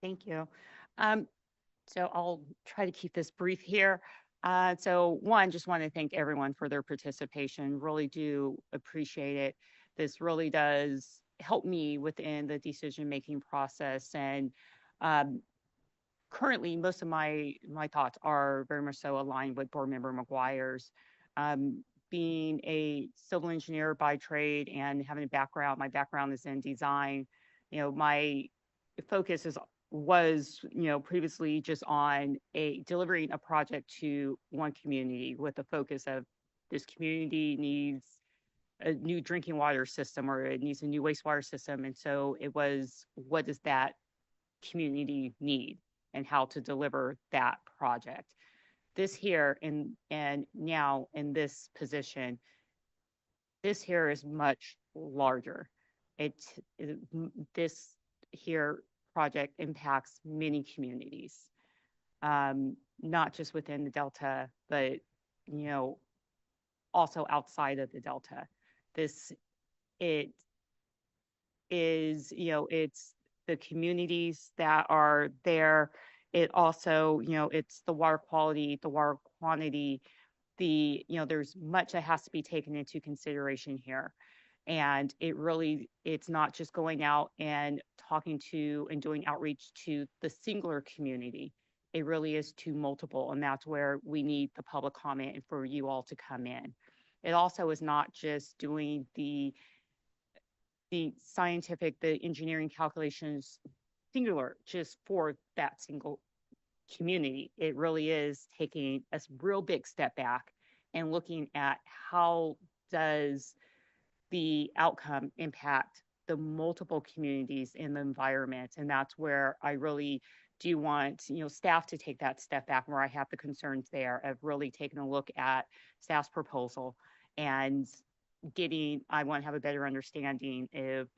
Thank you. Um, so I'll try to keep this brief here. So one, just want to thank everyone for their participation. Really do appreciate it. This really does help me within the decision-making process. And um, currently, most of my thoughts are very much so aligned with Board Member McGuire's. Um, Being a civil engineer by trade and having a background, my background is in design. My focus is was previously just on a delivering a project to one community with the focus of this community needs a new drinking water system or it needs a new wastewater system, and so it was, what does that community need and how to deliver that project. This here and now in this position, this here is much larger. It, this here project impacts many communities, not just within the Delta, but you know also outside of the Delta. This it is it's the communities that are there. It also it's the water quality, the water quantity, there's much that has to be taken into consideration here. And it's not just going out and talking to and doing outreach to the singular community. It really is to multiple, and that's where we need the public comment and for you all to come in. It also is not just doing the scientific, the engineering calculations singular just for that single community. It really is taking a real big step back and looking at how does the outcome impact the multiple communities in the environment. And that's where I really do want staff to take that step back, where I have the concerns there of really taking a look at staff's proposal and I want to have a better understanding if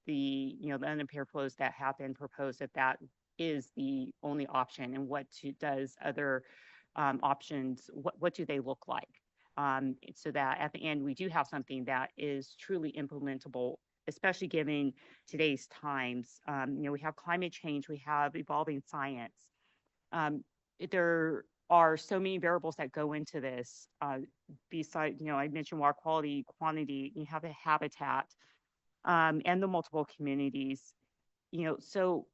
the unimpaired flows that have been proposed, if that is the only option, and does other options, what do they look like, so that at the end we do have something that is truly implementable, especially given today's times. We have climate change, we have evolving science. um, there are so many variables that go into this. Besides, I mentioned water quality, quantity, you have a habitat, and the multiple communities. So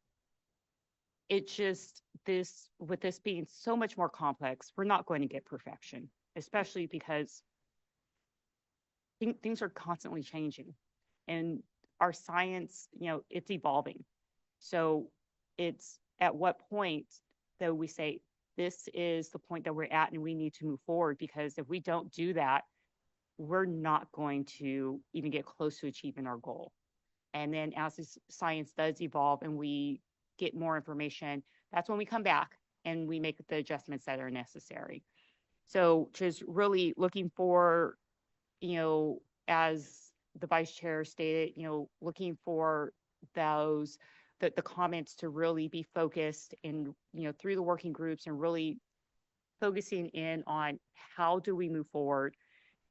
it just this with this being so much more complex, we're not going to get perfection, especially because things are constantly changing, and our science, it's evolving. So it's at what point that we say this is the point that we're at and we need to move forward, because if we don't do that, we're not going to even get close to achieving our goal. And then as this science does evolve and we get more information, that's when we come back and we make the adjustments that are necessary. So just really looking for, as the vice chair stated, looking for those the comments to really be focused and through the working groups, and really focusing in on how do we move forward,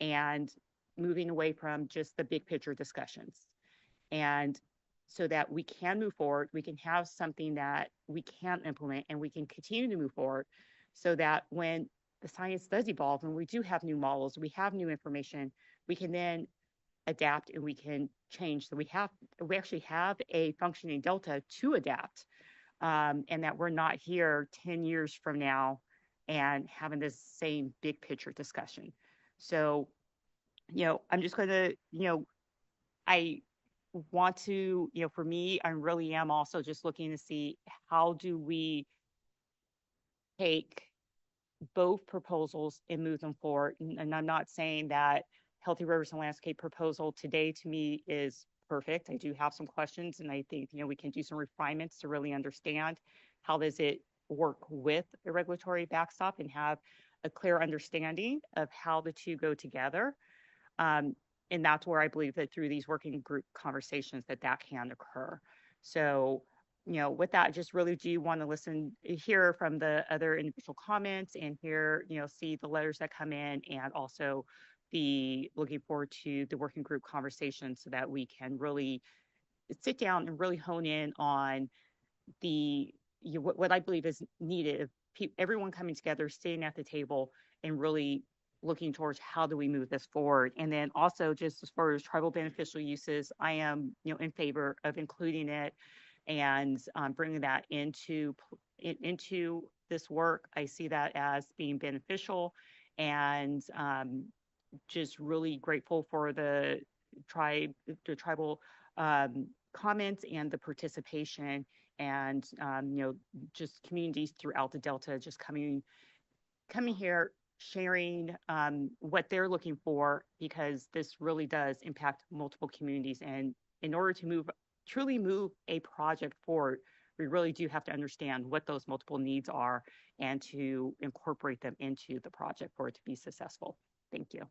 and moving away from just the big picture discussions. And so that we can move forward, we can have something that we can implement and we can continue to move forward, so that when the science does evolve and we do have new models, we have new information, we can then adapt and we can change. So we actually have a functioning Delta to adapt, and that we're not here 10 years from now and having this same big picture discussion. So, I'm just going to, I want to, for me, I really am also just looking to see how do we take both proposals and move them forward. And I'm not saying that Healthy Rivers and Landscape proposal today to me is perfect. I do have some questions, and I think we can do some refinements to really understand how does it work with a regulatory backstop and have a clear understanding of how the two go together. Um, and that's where I believe that through these working group conversations that can occur. So, with that, I just really do want to hear from the other individual comments, and hear, see the letters that come in, and also be looking forward to the working group conversation so that we can really sit down and really hone in on the what I believe is needed, everyone coming together, sitting at the table, and really looking towards how do we move this forward. And then also just as far as tribal beneficial uses, I am in favor of including it and bringing that into this work. I see that as being beneficial, and just really grateful for the tribal comments and the participation, and just communities throughout the Delta just coming here, sharing what they're looking for, because this really does impact multiple communities. And in order to truly move a project forward, we really do have to understand what those multiple needs are and to incorporate them into the project for it to be successful. Thank you.